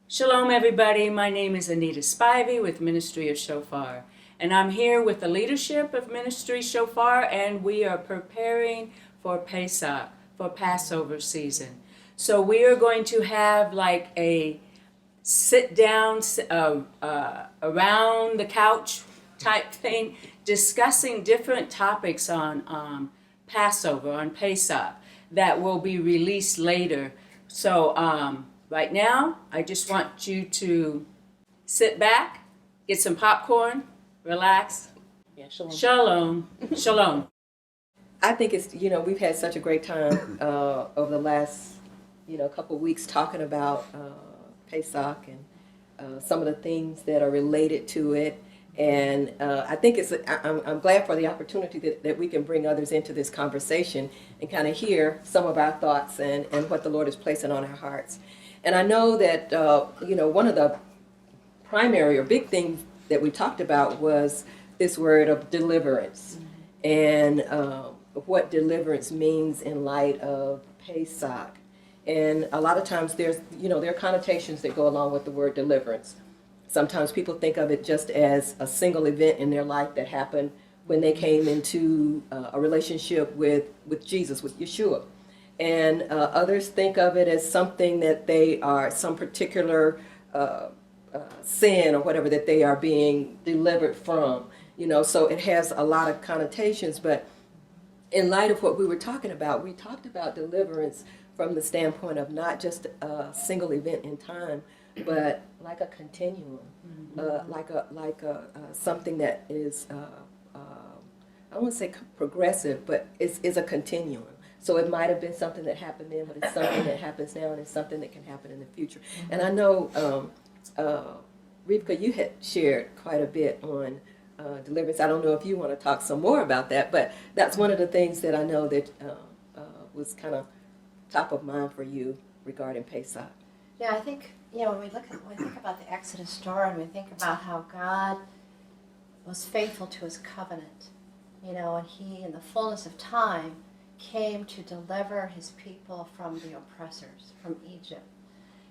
Shalom, everybody. My name is Anita Spivey with Ministry of SHOFAR, and I'm here with the leadership of Ministry SHOFAR, and we are preparing for Pesach, for Passover season. So we are going to have like a sit down around the couch type thing, discussing different topics on Passover, on Pesach, that will be released later. So right now, I just want you to sit back, get some popcorn, relax. Yeah, shalom. Shalom. Shalom. I think it's, we've had such a great time over the last, couple of weeks talking about Pesach and some of the things that are related to it. And I think I'm glad for the opportunity that we can bring others into this conversation and kind of hear some of our thoughts and what the Lord is placing on our hearts. And I know that, one of the primary or big things that we talked about was this word of deliverance and what deliverance means in light of Pesach. And a lot of times there are connotations that go along with the word deliverance. Sometimes people think of it just as a single event in their life that happened when they came into a relationship with Jesus, with Yeshua. And others think of it as something that they are, some particular sin or whatever that they are being delivered from. So it has a lot of connotations. But in light of what we were talking about, we talked about deliverance from the standpoint of not just a single event in time, but like a continuum, like a something that is I won't say progressive, but is a continuum. So it might have been something that happened then, but it's something that happens now, and it's something that can happen in the future. And I know, Rivka, you had shared quite a bit on deliverance. I don't know if you want to talk some more about that, but that's one of the things that I know that was kind of top of mind for you regarding Pesach. Yeah, I think, when we think about the Exodus story and we think about how God was faithful to his covenant, and he, in the fullness of time, came to deliver his people from the oppressors, from Egypt,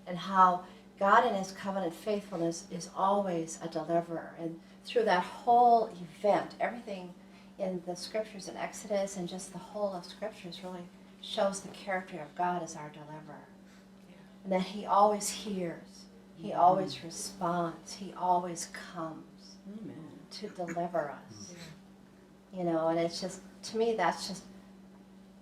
and how God in his covenant faithfulness is always a deliverer. And through that whole event, everything in the scriptures in Exodus and just the whole of scriptures really shows the character of God as our deliverer. And that he always hears, he always responds, he always comes to deliver us. And it's just, to me, that's just,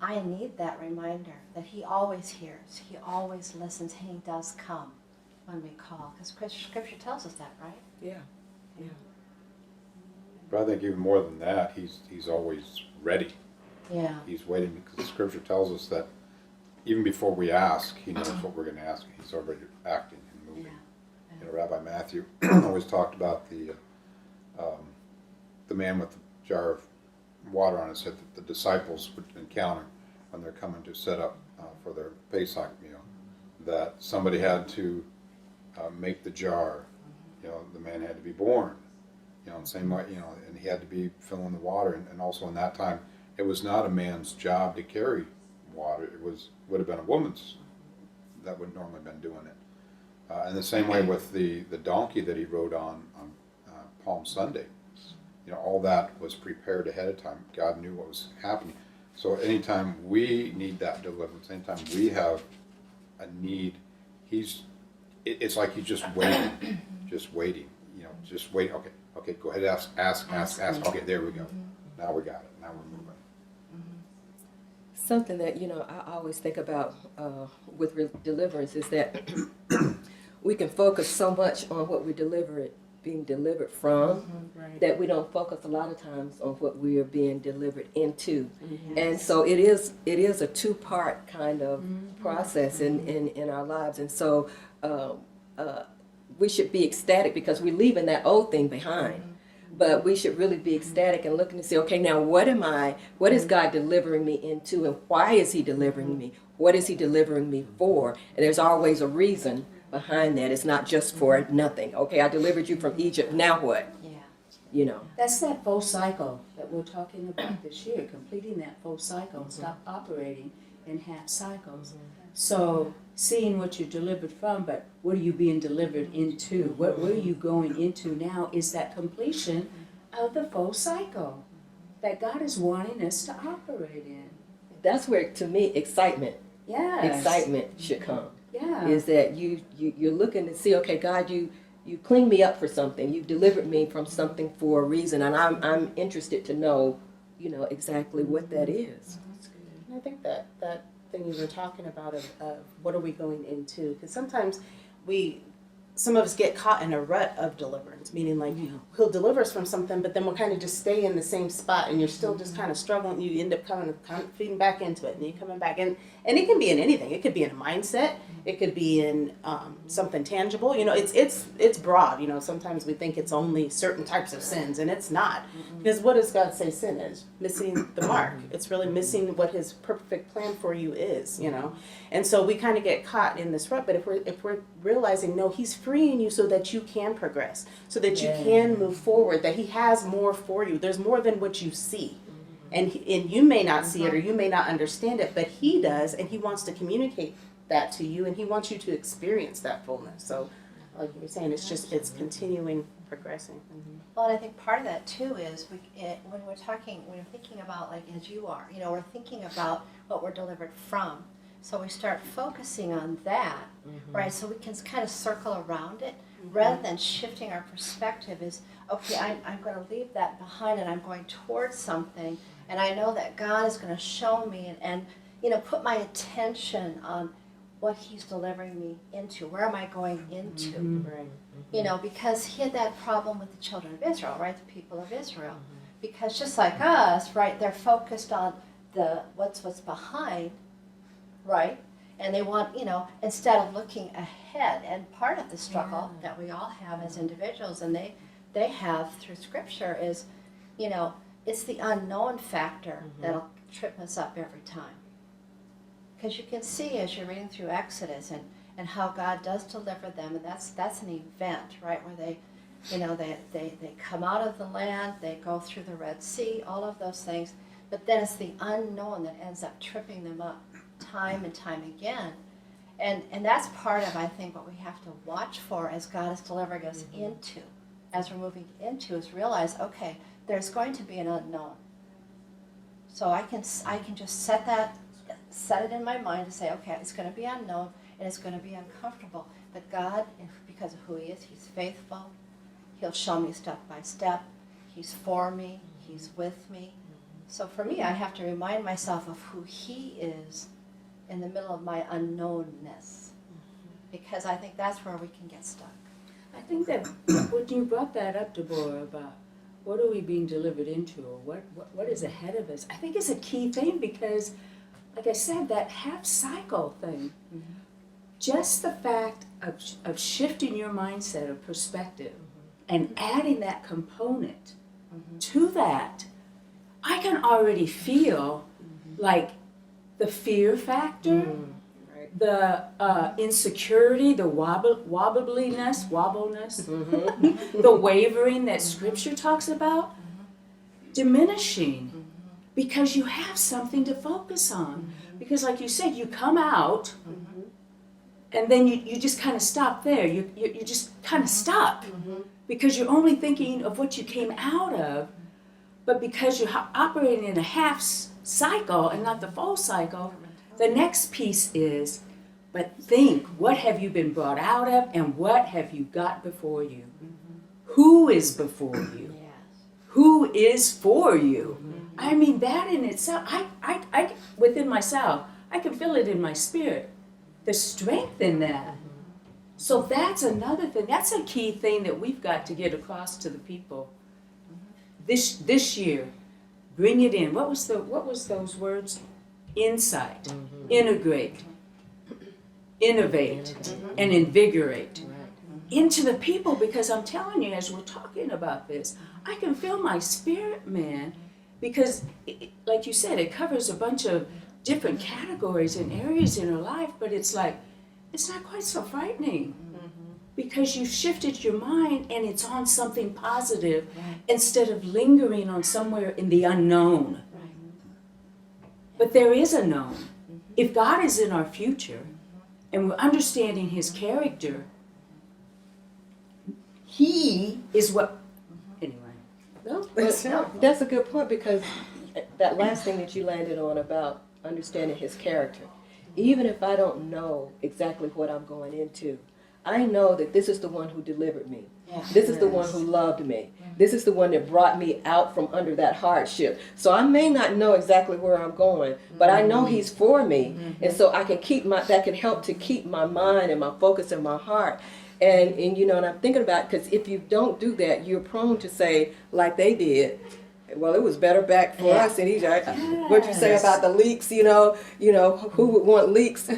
I need that reminder that he always hears, he always listens, and he does come when we call. Because scripture tells us that, right? Yeah. But I think even more than that, he's always ready. Yeah. He's waiting, because the scripture tells us that even before we ask, he knows what we're going to ask. He's already acting and moving. Yeah. Rabbi Matthew always talked about the man with the jar of water on his head that the disciples would encounter when they're coming to set up for their Pesach meal. That somebody had to make the jar. The man had to be born. Same way. And he had to be filling the water. And also in that time, it was not a man's job to carry water. It would have been a woman's that would normally have been doing it. And the same way with the donkey that he rode on Palm Sunday. All that was prepared ahead of time. God knew what was happening. So anytime we need that deliverance, anytime we have a need, it's like he's just waiting, just waiting. Just wait. Okay, go ahead, ask. Okay, there we go. Now we got it. Now we're moving. Something that, I always think about with deliverance is that we can focus so much on what we're being delivered from, that we don't focus a lot of times on what we are being delivered into. And so it is a two-part kind of process in our lives. And so we should be ecstatic because we're leaving that old thing behind. But we should really be ecstatic and looking to see, okay, now what is God delivering me into, and why is he delivering me? What is he delivering me for? And there's always a reason behind that. It's not just for nothing. Okay, I delivered you from Egypt, now what? Yeah. That's that full cycle that we're talking about this year, completing that full cycle and stop operating in half cycles. So seeing what you're delivered from, but what are you being delivered into? What are you going into now is that completion of the full cycle that God is wanting us to operate in. That's where, to me, Yes. excitement should come. Yeah. Is that you're looking to see, okay, God, you cleaned me up for something. You delivered me from something for a reason, and I'm interested to know, exactly what that is. And I think that thing you were talking about of what are we going into, because sometimes some of us get caught in a rut of deliverance, meaning like he'll deliver us from something, but then we'll kind of just stay in the same spot, and you're still just kind of struggling. You end up kind of feeding back into it, and you're coming back, and it can be in anything. It could be in a mindset. It could be in something tangible. It's broad. Sometimes we think it's only certain types of sins, and it's not. Because what does God say sin is? Missing the mark. It's really missing what His perfect plan for you is. And so we kind of get caught in this rut. But if we're realizing, no, He's freeing you so that you can progress, so that you can move forward, that He has more for you. There's more than what you see. And you may not see it, or you may not understand it, but He does, and He wants to communicate that to you, and He wants you to experience that fullness. So, like you're saying, it's continuing progressing. Well, and I think part of that too is when we're thinking about, like as you are, we're thinking about what we're delivered from. So we start focusing on that, right? So we can kind of circle around it rather than shifting our perspective. Is okay, I'm going to leave that behind, and I'm going towards something, and I know that God is going to show me and put my attention on what He's delivering me into. Where am I going into? Right. Because He had that problem with the children of Israel, right? The people of Israel. Because just like us, right, they're focused on what's behind, right? And they want, instead of looking ahead. And part of the struggle that we all have as individuals, and they have through Scripture, is, it's the unknown factor that'll trip us up every time. Because you can see as you're reading through Exodus and how God does deliver them, and that's an event, right, where they come out of the land, they go through the Red Sea, all of those things, but then it's the unknown that ends up tripping them up time and time again. And that's part of, I think, what we have to watch for as God is delivering us into, as we're moving into, is realize, okay, there's going to be an unknown. So I can just set it in my mind to say, okay, it's going to be unknown and it's going to be uncomfortable. But God, because of who He is, He's faithful. He'll show me step by step. He's for me. He's with me. So for me, I have to remind myself of who He is in the middle of my unknownness. Because I think that's where we can get stuck. I think that when you brought that up, Deborah, about what are we being delivered into, or what is ahead of us, I think it's a key thing because, like I said, that half cycle thing, just the fact of shifting your mindset or perspective and adding that component to that, I can already feel like the fear factor, the insecurity, the wobbliness, the wavering that Scripture talks about, diminishing because you have something to focus on. Because like you said, you come out and then you just kind of stop there. You just kind of stop because you're only thinking of what you came out of, but because you're operating in a half cycle and not the full cycle, the next piece is, but think, what have you been brought out of and what have you got before you? Who is before you? Who is for you? I mean, that in itself, I within myself, I can feel it in my spirit. The strength in that. So that's another thing. That's a key thing that we've got to get across to the people. This year, bring it in. What was those words? Insight, integrate, innovate, and invigorate into the people, because I'm telling you, as we're talking about this, I can feel my spirit, man, because like you said, it covers a bunch of different categories and areas in our life, but it's like, it's not quite so frightening because you've shifted your mind and it's on something positive instead of lingering on somewhere in the unknown. But there is a known. If God is in our future and we're understanding his character, he is what, anyway. No, that's a good point, because that last thing that you landed on about understanding his character, even if I don't know exactly what I'm going into, I know that this is the one who delivered me. Yeah. This is the one who loved me. This is the one that brought me out from under that hardship. So I may not know exactly where I'm going, but I know he's for me. And so I can that can help to keep my mind and my focus and my heart. And and I'm thinking about, because if you don't do that, you're prone to say, like they did, well, it was better back for us in Egypt. What'd you say about the leeks? Who would want leeks?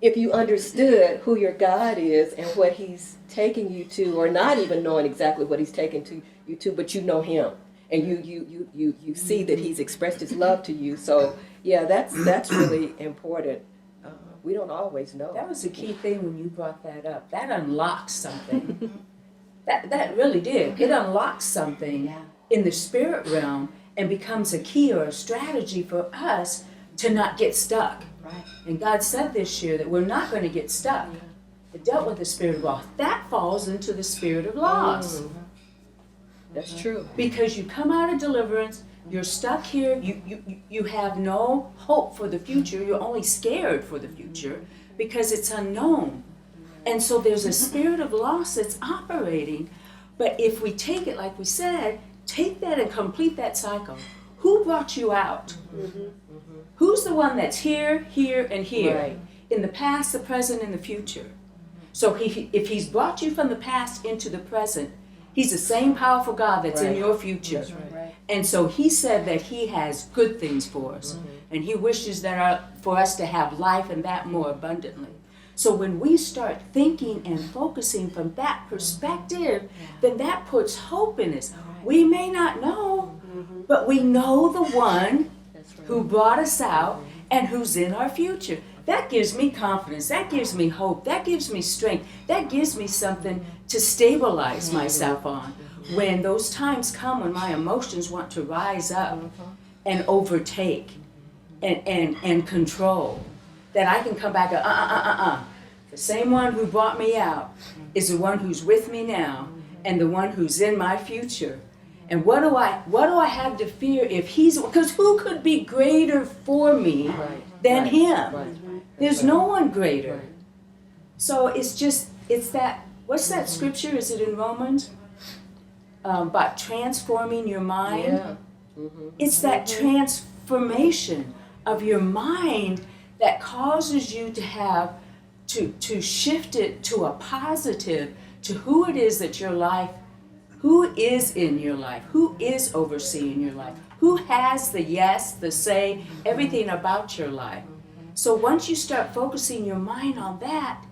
If you understood who your God is and what he's taking you to, or not even knowing exactly what he's taking you to, but you know him, and you see that he's expressed his love to you. So yeah, that's really important. We don't always know. That was the key thing when you brought that up. That unlocks something. that really did. It unlocks something in the spirit realm and becomes a key or a strategy for us to not get stuck. Right. And God said this year that we're not going to get stuck. It dealt with the spirit of loss. That falls into the spirit of loss. That's true. Because you come out of deliverance, you're stuck here, you have no hope for the future, you're only scared for the future because it's unknown. And so there's a spirit of loss that's operating. But if we take it, like we said, take that and complete that cycle. Who brought you out? Who's the one that's here, here, and here? Right. In the past, the present, and the future. So if he's brought you from the past into the present, he's the same powerful God that's in your future. Right. And so he said that he has good things for us. And he wishes for us to have life and that more abundantly. So when we start thinking and focusing from that perspective, then that puts hope in us. We may not know, but we know the one who brought us out and who's in our future. That gives me confidence. That gives me hope. That gives me strength. That gives me something to stabilize myself on. When those times come when my emotions want to rise up and overtake and control, that I can come back and the same one who brought me out is the one who's with me now and the one who's in my future. And what do I have to fear if because who could be greater for me than him? Right. There's no one greater. So it's that, what's that scripture? Is it in Romans? About transforming your mind. Yeah. It's that transformation of your mind that causes you to have to shift it to a positive, to who it is that your life, who is in your life, who is overseeing your life, who has the yes, the say, everything about your life. So once you start focusing your mind on that,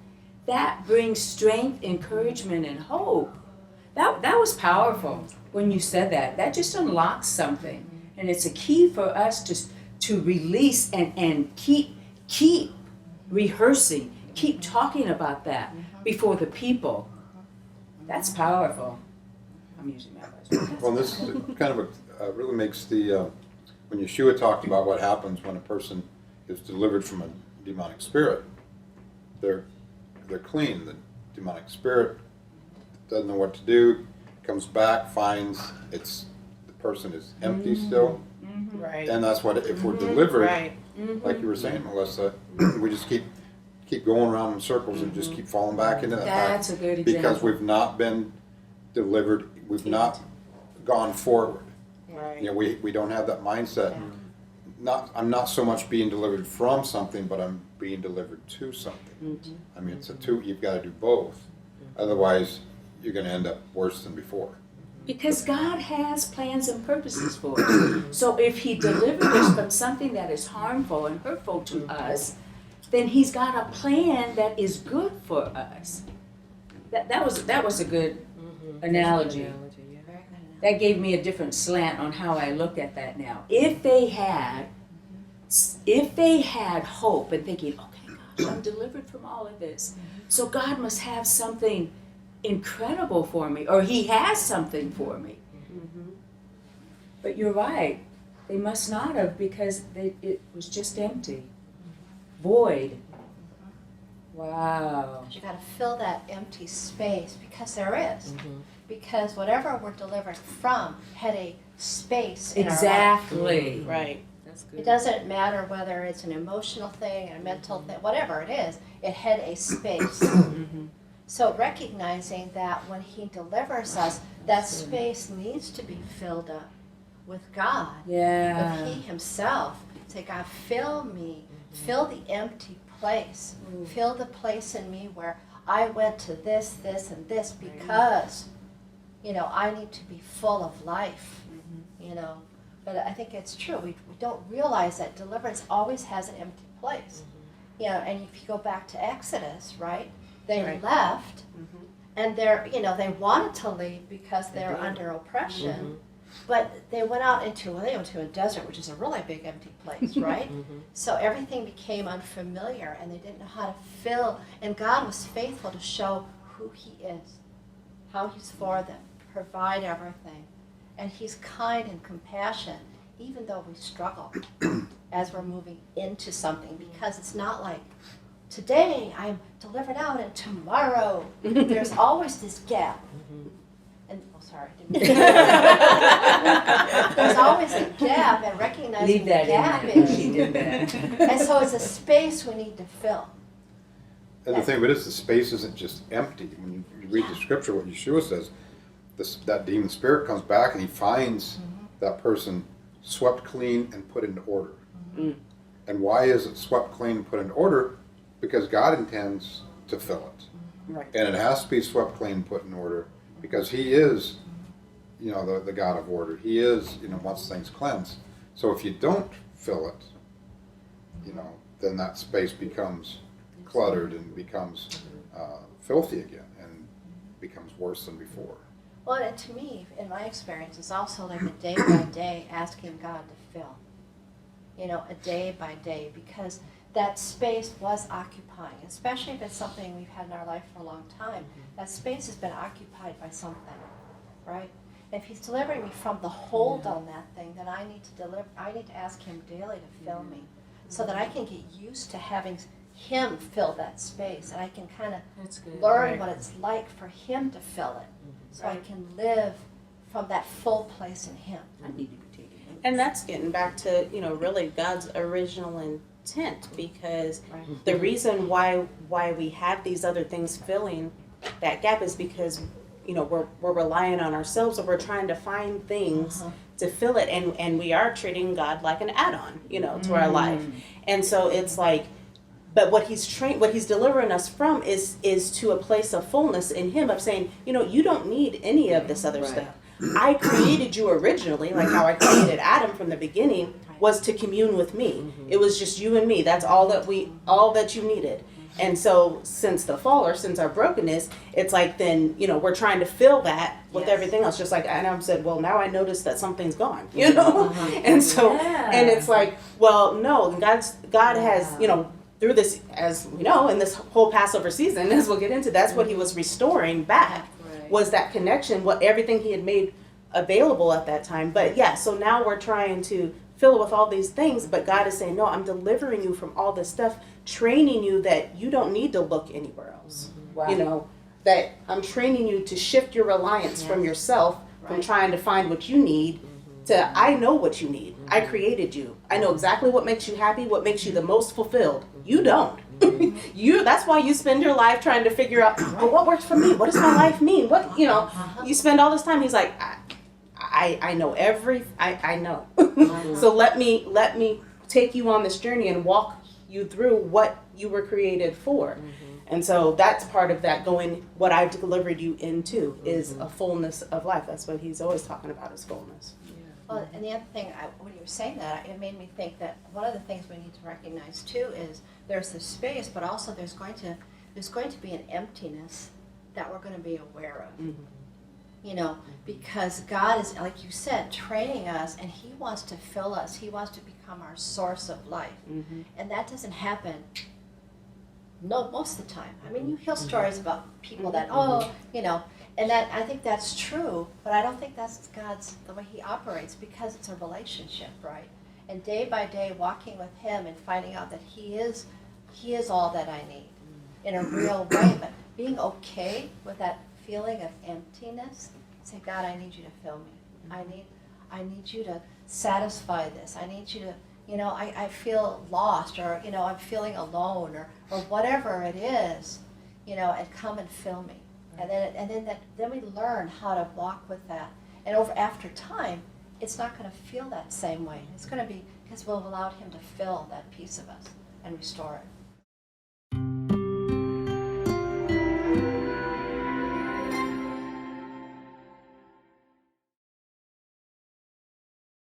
that brings strength, encouragement, and hope. That was powerful when you said that. That just unlocks something. And it's a key for us to release and keep rehearsing, keep talking about that before the people. That's powerful. I'm using my voice. Well, this is kind of really makes when Yeshua talked about what happens when a person is delivered from a demonic spirit. They're clean. The demonic spirit doesn't know what to do, comes back, finds the person is empty still. Right. And that's what, if we're delivered, Right. like you were saying, Melissa, we just keep going around in circles and just keep falling back into that. That's a good example. Because we've not been delivered, we've not gone forward. Right. We don't have that mindset. I'm not so much being delivered from something, but I'm being delivered to something. I mean, it's you've got to do both. Otherwise, you're going to end up worse than before. Because God has plans and purposes for us. So if he delivered us from something that is harmful and hurtful to us, then he's got a plan that is good for us. That was a good analogy. Very good enough. That gave me a different slant on how I look at that now. If they had hope and thinking, okay, gosh, I'm delivered from all of this, so God must have something incredible for me, or he has something for me. But you're right, they must not have, because it was just empty, void. Wow. You got to fill that empty space, because there is. Mhm. Because whatever we're delivered from had a space in our life. Exactly. Right. That's good. It doesn't matter whether it's an emotional thing, a mental thing, whatever it is, it had a space. Mhm. So recognizing that when he delivers us, that space needs to be filled up with God, with Yeah. he himself. Say, God, fill me, fill the empty place, fill the place in me where I went to this, this, and this because, I need to be full of life, But I think it's true. We don't realize that deliverance always has an empty place. And if you go back to Exodus, right? They Right. left, Mhm. and they wanted to leave because they were under oppression. But they went out into a desert, which is a really big empty place, right? So everything became unfamiliar, and they didn't know how to fill. And God was faithful to show who he is, how he's for them, provide everything. And he's kind and compassionate, even though we struggle as we're moving into something, because it's not like, today I'm delivered out and tomorrow. There's always this gap. And, sorry. There's always a gap, and recognizing Leave the that gap in there. is, She did that. and so it's a space we need to fill. And the thing about it is, the space isn't just empty. When you read the scripture, what Yeshua says, that demon spirit comes back and he finds that person swept clean and put into order. And why is it swept clean and put into order? Because God intends to fill it. Right. And it has to be swept clean and put in order, because he is, the God of order. He is, wants things cleansed. So if you don't fill it, then that space becomes cluttered and becomes filthy again and becomes worse than before. Well, and to me, in my experience, it's also like a day by day asking God to fill. A day by day, because that space was occupying, especially if it's something we've had in our life for a long time. That space has been occupied by something, right? If he's delivering me from the hold on that thing, then I need to ask him daily to fill me, so that I can get used to having him fill that space, and I can kind of That's good. learn what it's like for him to fill it, so I Right. can live from that full place in him. I need to be taking notes. And that's getting back to, really God's original intent, because the reason why we have these other things filling that gap is because, we're relying on ourselves, or we're trying to find things to fill it, and we are treating God like an add-on, to our life. And so it's like, but what he's delivering us from is to a place of fullness in him, of saying, you don't need any of this other stuff. I created you originally, like how I created Adam from the beginning, was to commune with me. It was just you and me. That's all that you needed. And so since the fall, or since our brokenness, it's like then, we're trying to fill that with Yes. everything else. Just like Adam said, well, now I notice that something's gone, And so, and it's like, well, no, God has, through this, as we know, in this whole Passover season, as we'll get into, that's what he was restoring back, was that connection, what everything he had made available at that time. But yeah, so now we're trying to fill it with all these things, but God is saying, no, I'm delivering you from all this stuff, training you that you don't need to look anywhere else. Wow. That I'm training you to shift your reliance from yourself, from trying to find what you need, to I know what you need. I created you. I know exactly what makes you happy, what makes you the most fulfilled. You don't. That's why you spend your life trying to figure out, well, what works for me? What does my life mean? What, you spend all this time. He's like, I know I know. So let me take you on this journey and walk you through what you were created for. And so that's part of that going, what I've delivered you into is a fullness of life. That's what he's always talking about, is fullness. Well, and the other thing, when you were saying that, it made me think that one of the things we need to recognize too is there's this space, but also there's going to be an emptiness that we're going to be aware of. Because God is, like you said, training us, and he wants to fill us. He wants to become our source of life. And that doesn't happen most of the time. I mean, you hear stories about people that, and that, I think that's true, but I don't think that's the way he operates, because it's a relationship, right? And day by day walking with him and finding out that he is all that I need. in a real way, but being okay with that feeling of emptiness. Say, God, I need you to fill me. I need you to satisfy this. I need you to, I feel lost, or, I'm feeling alone, or whatever it is, and come and fill me. And then we learn how to walk with that. And after time, it's not going to feel that same way. It's going to be because we've allowed him to fill that piece of us and restore it.